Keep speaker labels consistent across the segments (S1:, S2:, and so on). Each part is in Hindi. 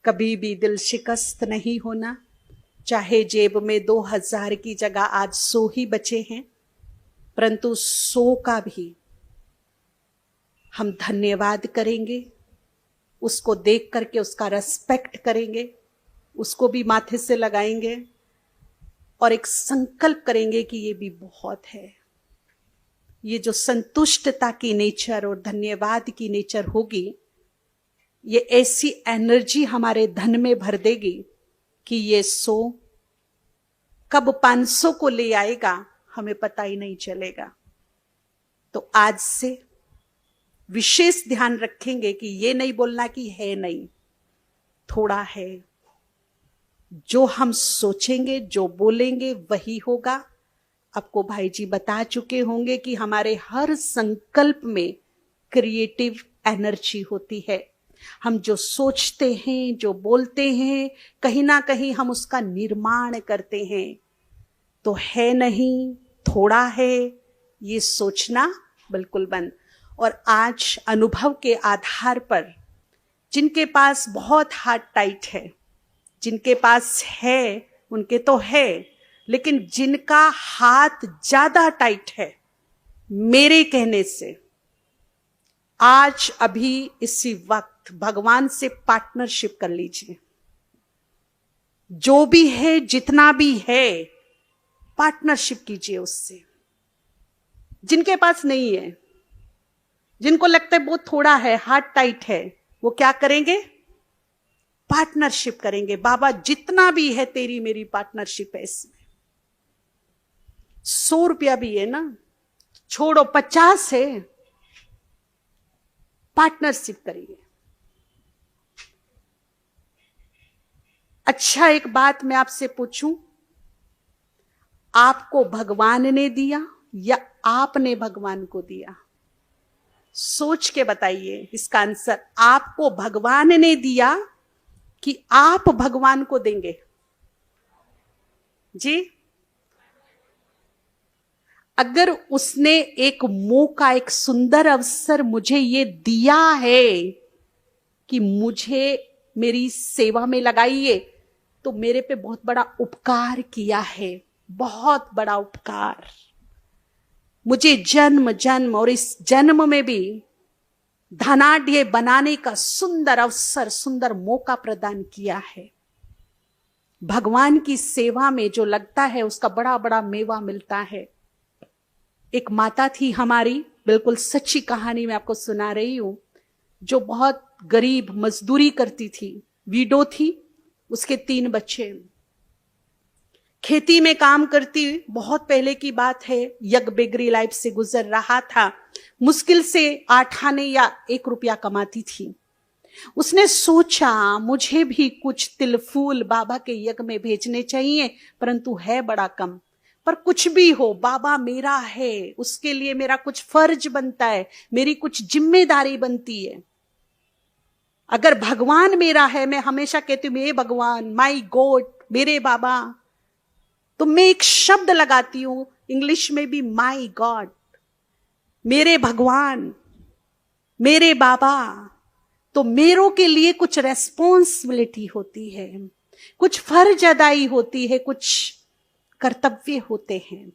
S1: कभी भी दिल शिकस्त नहीं होना, चाहे जेब में 2000 की जगह आज 100 ही बचे हैं, परंतु 100 का भी हम धन्यवाद करेंगे, उसको देख करके उसका रेस्पेक्ट करेंगे, उसको भी माथे से लगाएंगे और एक संकल्प करेंगे कि ये भी बहुत है। ये जो संतुष्टता की नेचर और धन्यवाद की नेचर होगी, ये ऐसी एनर्जी हमारे धन में भर देगी कि ये 100 कब 500 को ले आएगा हमें पता ही नहीं चलेगा। तो आज से विशेष ध्यान रखेंगे कि ये नहीं बोलना कि है नहीं, थोड़ा है। जो हम सोचेंगे, जो बोलेंगे वही होगा। आपको भाई जी बता चुके होंगे कि हमारे हर संकल्प में क्रिएटिव एनर्जी होती है। हम जो सोचते हैं, जो बोलते हैं, कहीं ना कहीं हम उसका निर्माण करते हैं। तो है नहीं, थोड़ा है, ये सोचना बिल्कुल बंद। और आज अनुभव के आधार पर जिनके पास बहुत हार्ट टाइट है, जिनके पास है उनके तो है, लेकिन जिनका हाथ ज्यादा टाइट है, मेरे कहने से आज अभी इसी वक्त भगवान से पार्टनरशिप कर लीजिए। जो भी है, जितना भी है, पार्टनरशिप कीजिए उससे। जिनके पास नहीं है, जिनको लगता है बहुत थोड़ा है, हार्ट टाइट है, वो क्या करेंगे? पार्टनरशिप करेंगे। बाबा जितना भी है तेरी मेरी पार्टनरशिप है इसमें। 100 रुपया भी है ना, छोड़ो 50 है, पार्टनरशिप करिए। अच्छा, एक बात मैं आपसे पूछूं, आपको भगवान ने दिया या आपने भगवान को दिया? सोच के बताइए इसका आंसर। आपको भगवान ने दिया कि आप भगवान को देंगे? जी, अगर उसने एक मौका, एक सुंदर अवसर मुझे ये दिया है कि मुझे मेरी सेवा में लगाइए, तो मेरे पे बहुत बड़ा उपकार किया है, बहुत बड़ा उपकार। मुझे जन्म जन्म और इस जन्म में भी धनाढ्य बनाने का सुंदर अवसर, सुंदर मौका प्रदान किया है। भगवान की सेवा में जो लगता है उसका बड़ा बड़ा मेवा मिलता है। एक माता थी हमारी, बिल्कुल सच्ची कहानी मैं आपको सुना रही हूं, जो बहुत गरीब मजदूरी करती थी, विडो थी, उसके 3 बच्चे, खेती में काम करती, बहुत पहले की बात है, यग बेगरी लाइफ से गुजर रहा था, मुश्किल से 8 आने या 1 रुपया कमाती थी। उसने सोचा मुझे भी कुछ तिल फूल बाबा के यज्ञ में भेजने चाहिए, परंतु है बड़ा कम। पर कुछ भी हो, बाबा मेरा है, उसके लिए मेरा कुछ फर्ज बनता है, मेरी कुछ जिम्मेदारी बनती है। अगर भगवान मेरा है, मैं हमेशा कहती हूँ हे भगवान, माई गॉड, मेरे बाबा, तो मैं एक शब्द लगाती हूं इंग्लिश में भी, माई गॉड, मेरे भगवान, मेरे बाबा। तो मेरों के लिए कुछ रेस्पॉन्सिबिलिटी होती है, कुछ फर्ज अदाई होती है, कुछ कर्तव्य होते हैं।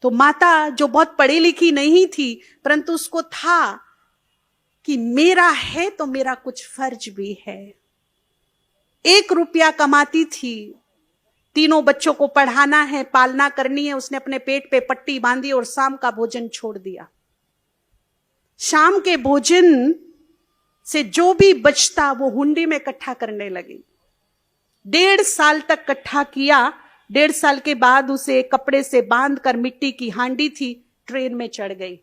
S1: तो माता जो बहुत पढ़ी लिखी नहीं थी, परंतु उसको था कि मेरा है तो मेरा कुछ फर्ज भी है। 1 रुपया कमाती थी, 3 बच्चों को पढ़ाना है, पालना करनी है, उसने अपने पेट पे पट्टी बांधी और शाम का भोजन छोड़ दिया। शाम के भोजन से जो भी बचता वो हुंडी में इकट्ठा करने लगी। 1.5 साल तक इकट्ठा किया। 1.5 साल के बाद उसे कपड़े से बांध कर, मिट्टी की हांडी थी, ट्रेन में चढ़ गई।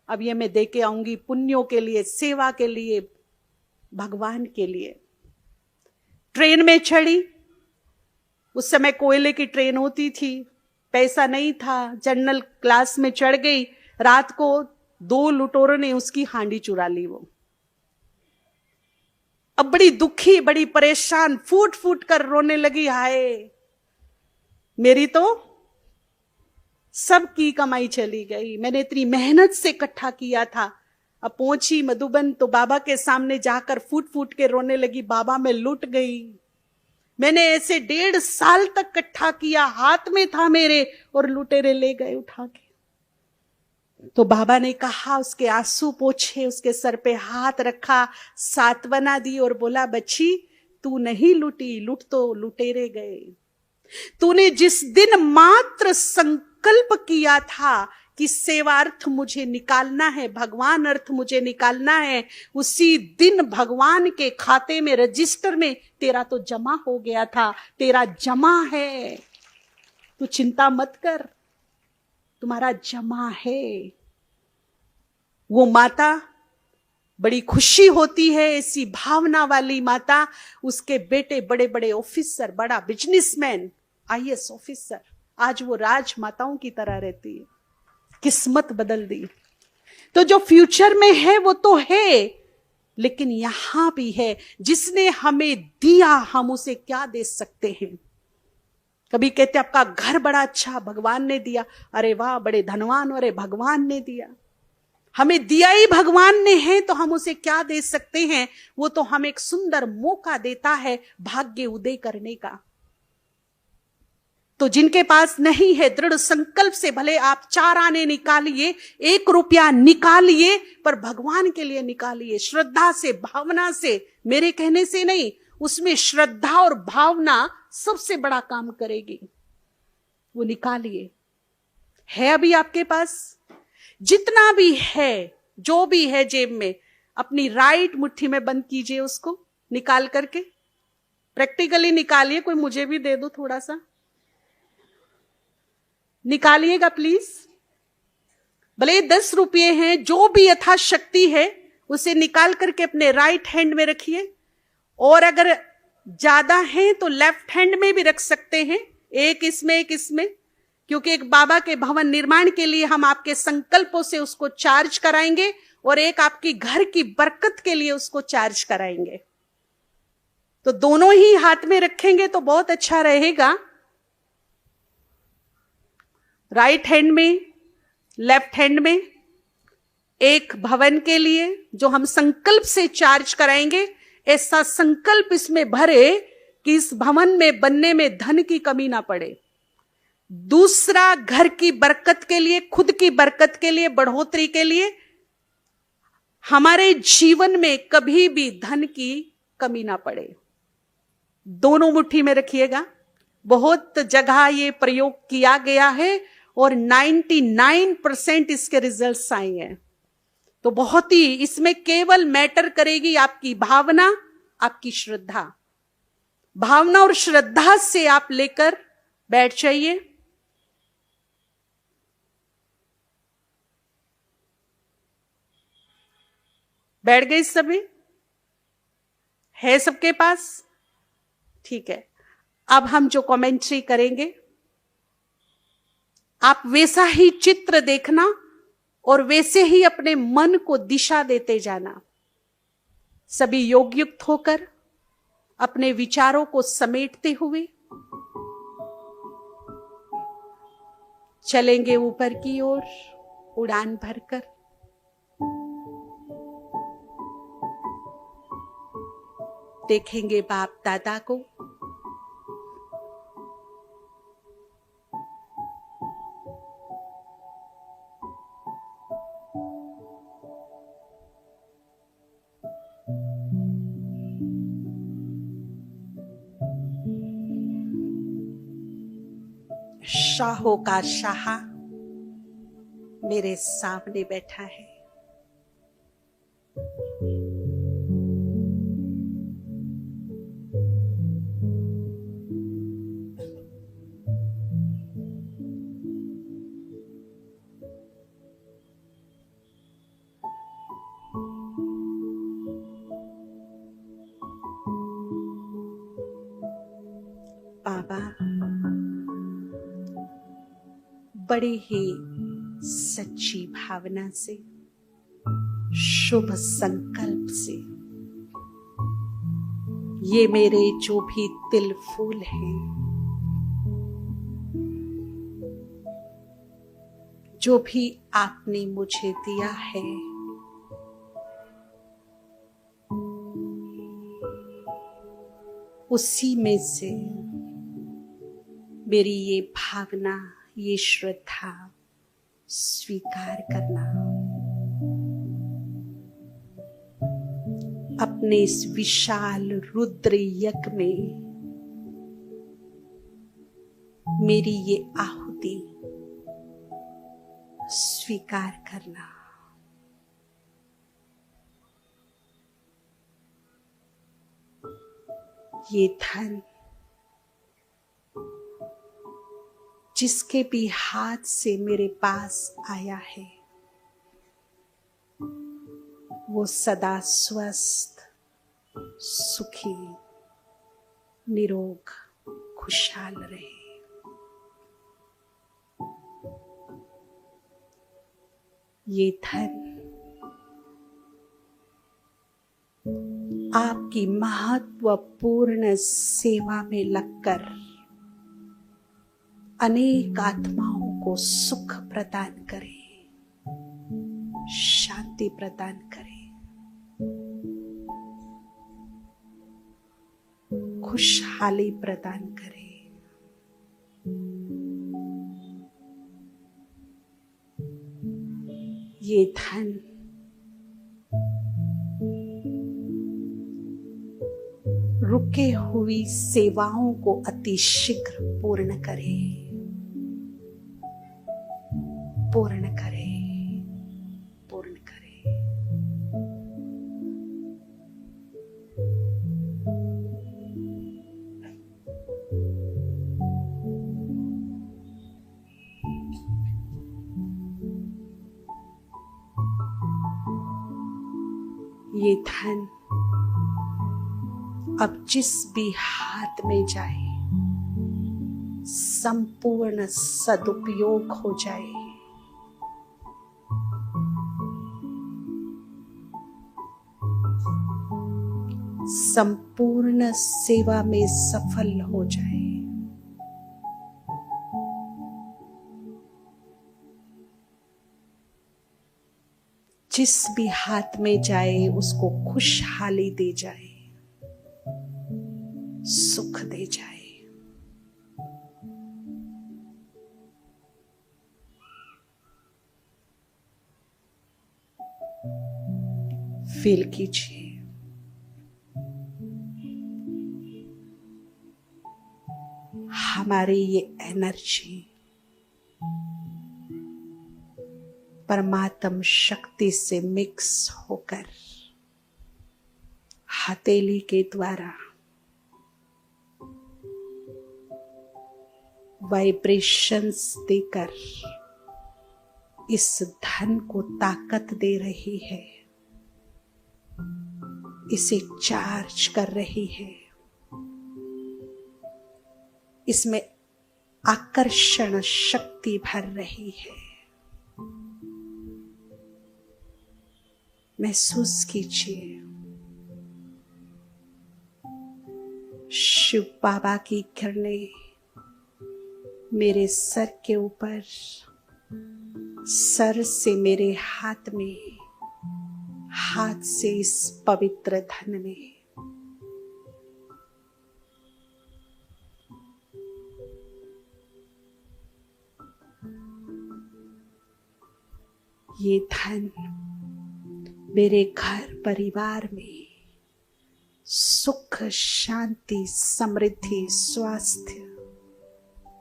S1: अब ये मैं दे के आऊंगी पुण्यों के लिए, सेवा के लिए, भगवान के लिए। ट्रेन में चढ़ी, उस समय कोयले की ट्रेन होती थी, पैसा नहीं था, जनरल क्लास में चढ़ गई। रात को 2 लुटेरों ने उसकी हांडी चुरा ली। वो अब बड़ी दुखी, बड़ी परेशान, फूट फूट कर रोने लगी, हाय मेरी तो सबकी कमाई चली गई, मैंने इतनी मेहनत से इकट्ठा किया था, अब पहुंची मधुबन तो बाबा के सामने जाकर फूट फूट के रोने लगी, बाबा मैं लुट गई, मैंने ऐसे 1.5 साल तक इकट्ठा किया, हाथ में था मेरे और लुटेरे ले गए उठा के। तो बाबा ने कहा, उसके आंसू पोंछे, उसके सर पे हाथ रखा, सांत्वना दी और बोला, बच्ची तू नहीं लुटी, लुट तो लुटेरे गए। तूने जिस दिन मात्र संकल्प किया था कि सेवार्थ मुझे निकालना है, भगवान अर्थ मुझे निकालना है, उसी दिन भगवान के खाते में, रजिस्टर में तेरा तो जमा हो गया था, तेरा जमा है, तू चिंता मत कर, तुम्हारा जमा है। वो माता बड़ी खुशी होती है, ऐसी भावना वाली माता, उसके बेटे बड़े बड़े ऑफिसर, बड़ा बिजनेसमैन, आईएएस ऑफिसर, आज वो राजमाताओं की तरह रहती है। किस्मत बदल दी। तो जो फ्यूचर में है वो तो है, लेकिन यहां भी है। जिसने हमें दिया हम उसे क्या दे सकते हैं। कभी कहते आपका घर बड़ा अच्छा, भगवान ने दिया, अरे वाह बड़े धनवान, अरे भगवान ने दिया। हमें दिया ही भगवान ने है तो हम उसे क्या दे सकते हैं। वो तो हमें एक सुंदर मौका देता है भाग्य उदय करने का। तो जिनके पास नहीं है, दृढ़ संकल्प से भले आप 4 आने निकालिए, 1 रुपया निकालिए, पर भगवान के लिए निकालिए, श्रद्धा से, भावना से, मेरे कहने से नहीं। उसमें श्रद्धा और भावना सबसे बड़ा काम करेगी। वो निकालिए। है अभी आपके पास जितना भी है, जो भी है जेब में, अपनी राइट मुट्ठी में बंद कीजिए, उसको निकाल करके प्रैक्टिकली निकालिए। कोई मुझे भी दे दो थोड़ा सा, निकालिएगा प्लीज। भले 10 रुपये हैं, जो भी यथाशक्ति है उसे निकाल करके अपने राइट हैंड में रखिए, और अगर ज्यादा है तो लेफ्ट हैंड में भी रख सकते हैं, एक इसमें एक इसमें, क्योंकि एक बाबा के भवन निर्माण के लिए हम आपके संकल्पों से उसको चार्ज कराएंगे, और एक आपकी घर की बरकत के लिए उसको चार्ज कराएंगे। तो दोनों ही हाथ में रखेंगे तो बहुत अच्छा रहेगा। राइट हैंड में, लेफ्ट हैंड में, एक भवन के लिए जो हम संकल्प से चार्ज कराएंगे। ऐसा संकल्प इसमें भरे कि इस भवन में बनने में धन की कमी ना पड़े। दूसरा, घर की बरकत के लिए, खुद की बरकत के लिए, बढ़ोतरी के लिए, हमारे जीवन में कभी भी धन की कमी ना पड़े। दोनों मुट्ठी में रखिएगा। बहुत जगह ये प्रयोग किया गया है और 99% इसके रिजल्ट्स आए हैं। तो बहुत ही इसमें केवल मैटर करेगी आपकी भावना, आपकी श्रद्धा। भावना और श्रद्धा से आप लेकर बैठ जाइए। बैठ गए सभी? है सबके पास? ठीक है। अब हम जो कमेंट्री करेंगे, आप वैसा ही चित्र देखना और वैसे ही अपने मन को दिशा देते जाना। सभी योगयुक्त होकर अपने विचारों को समेटते हुए चलेंगे ऊपर की ओर उड़ान भरकर। देखेंगे बाप दादा को, शाहों का शाह मेरे सामने बैठा है। बाबा बड़े ही सच्ची भावना से, शुभ संकल्प से, ये मेरे जो भी तिल फूल हैं, जो भी आपने मुझे दिया है, उसी में से मेरी ये भावना, ये श्रद्धा स्वीकार करना। अपने इस विशाल रुद्र यज्ञ में मेरी ये आहुति स्वीकार करना। ये धन जिसके भी हाथ से मेरे पास आया है, वो सदा स्वस्थ, सुखी, निरोग, खुशहाल रहे। ये धन आपकी महत्वपूर्ण सेवा में लगकर अनेक आत्माओं को सुख प्रदान करे, शांति प्रदान करे, खुशहाली प्रदान करे। ये धन रुके हुई सेवाओं को अति शीघ्र पूर्ण करे, पूर्ण करे, पूर्ण करे। ये धन अब जिस भी हाथ में जाए संपूर्ण सदुपयोग हो जाए। संपूर्ण सेवा में सफल हो जाए। जिस भी हाथ में जाए उसको खुशहाली दे जाए, सुख दे जाए। फील कीजिए, हमारी ये एनर्जी परमात्म शक्ति से मिक्स होकर हथेली के द्वारा वाइब्रेशंस देकर इस धन को ताकत दे रही है, इसे चार्ज कर रही है, इसमें आकर्षण शक्ति भर रही है। महसूस कीजिए शिव बाबा की किरणें मेरे सर के ऊपर, सर से मेरे हाथ में, हाथ से इस पवित्र धन में। ये धन मेरे घर परिवार में सुख, शांति, समृद्धि, स्वास्थ्य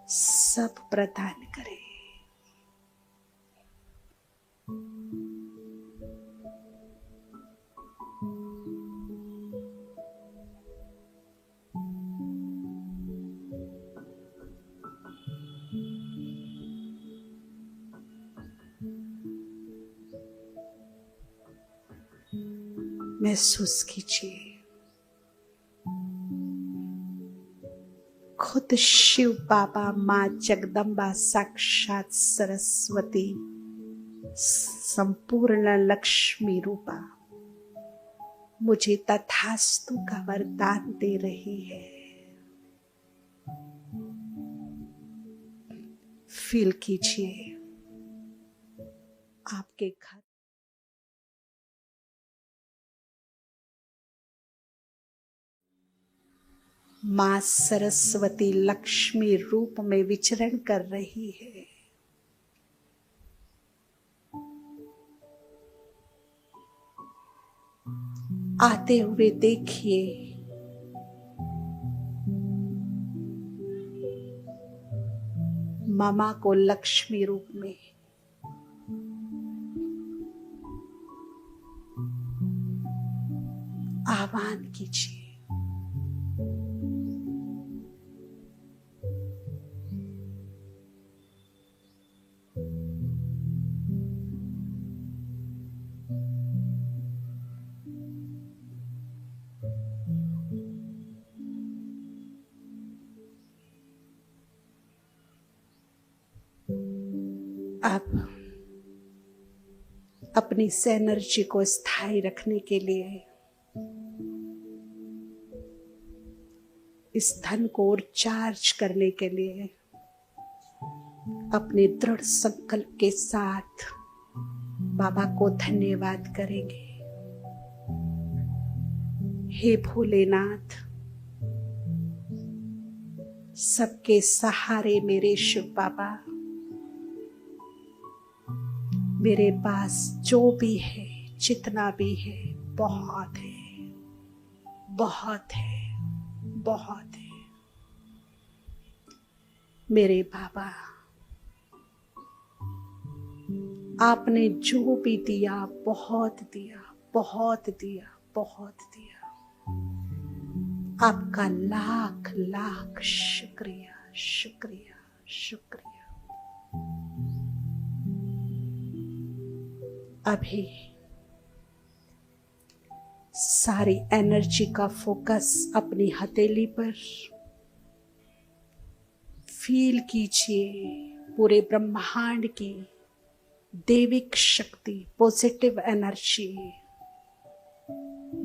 S1: सब प्रदान करे। महसूस कीजिए खुद शिव बाबा, माँ जगदम्बा, साक्षात सरस्वती, संपूर्ण लक्ष्मी रूपा मुझे तथास्तु का वरदान दे रही है। फील कीजिए आपके घर मां सरस्वती लक्ष्मी रूप में विचरण कर रही है। आते हुए देखिए, मामा को लक्ष्मी रूप में आह्वान कीजिए। अब अपनी इस एनर्जी को स्थायी रखने के लिए, इस धन को और चार्ज करने के लिए अपने दृढ़ संकल्प के साथ बाबा को धन्यवाद करेंगे। हे भोलेनाथ, सबके सहारे मेरे शिव बाबा, मेरे पास जो भी है, जितना भी है, बहुत है, बहुत है, बहुत है। मेरे बाबा, आपने जो भी दिया, बहुत दिया, बहुत दिया, बहुत दिया। आपका लाख लाख शुक्रिया, शुक्रिया, शुक्रिया। अभी सारी एनर्जी का फोकस अपनी हथेली पर फील कीजिए। पूरे ब्रह्मांड की दैविक शक्ति, पॉजिटिव एनर्जी,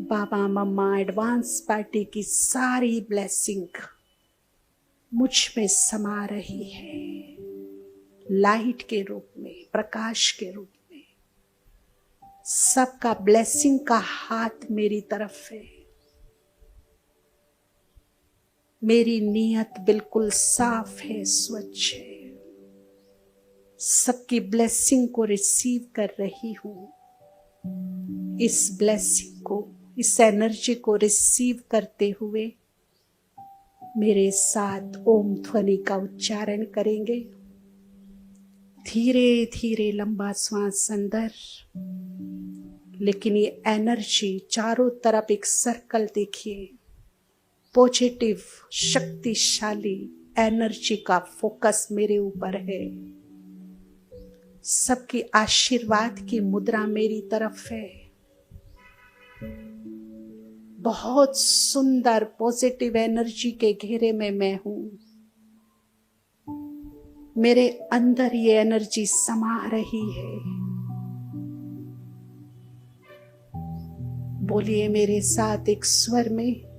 S1: बाबा मम्मा एडवांस पार्टी की सारी ब्लेसिंग मुझ में समा रही है, लाइट के रूप में, प्रकाश के रूप में। सबका ब्लेसिंग का हाथ मेरी तरफ है। मेरी नीयत बिल्कुल साफ है, स्वच्छ है। सबकी ब्लेसिंग को रिसीव कर रही हूं। इस ब्लेसिंग को, इस एनर्जी को रिसीव करते हुए मेरे साथ ओम ध्वनि का उच्चारण करेंगे। धीरे धीरे लंबा श्वास अंदर, लेकिन ये एनर्जी चारों तरफ एक सर्कल देखिए, पॉजिटिव शक्तिशाली एनर्जी का फोकस मेरे ऊपर है। सबकी आशीर्वाद की मुद्रा मेरी तरफ है। बहुत सुंदर पॉजिटिव एनर्जी के घेरे में मैं हूं। मेरे अंदर ये एनर्जी समा रही है। बोलिए मेरे साथ एक स्वर में,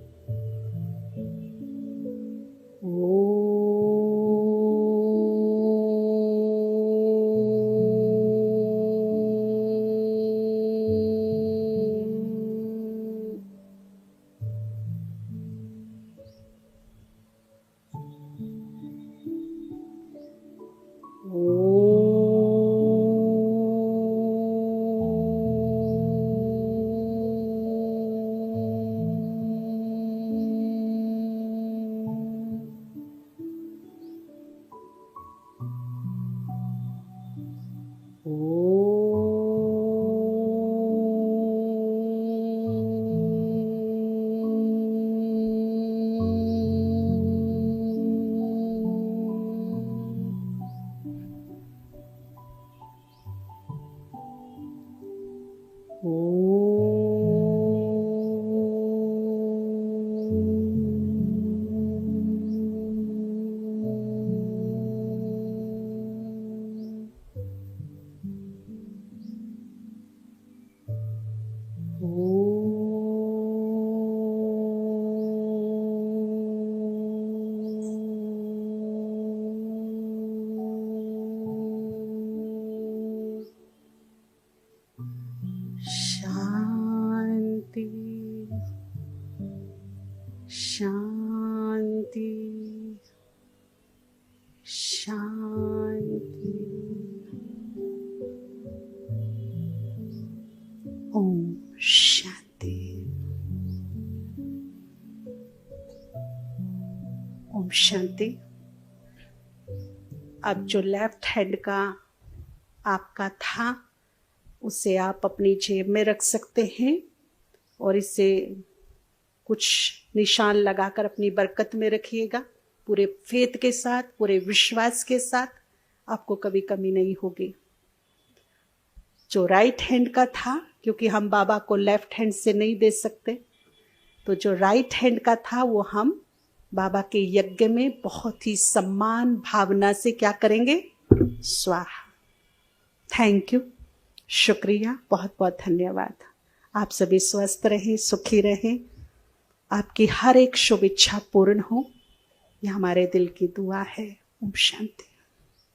S1: शांति। ओम शांति। ओम शांति। अब जो लेफ्ट हैंड का आपका था उसे आप अपनी जेब में रख सकते हैं और इसे कुछ निशान लगाकर अपनी बरकत में रखिएगा। पूरे फेथ के साथ, पूरे विश्वास के साथ, आपको कभी कमी नहीं होगी। जो राइट हैंड का था, क्योंकि हम बाबा को लेफ्ट हैंड से नहीं दे सकते, तो जो राइट हैंड का था वो हम बाबा के यज्ञ में बहुत ही सम्मान भावना से क्या करेंगे? स्वाहा। थैंक यू, शुक्रिया, बहुत बहुत धन्यवाद। आप सभी स्वस्थ रहें, सुखी रहें, आपकी हर एक शुभ इच्छा पूर्ण हो, यह हमारे दिल की दुआ है। ओम शांति।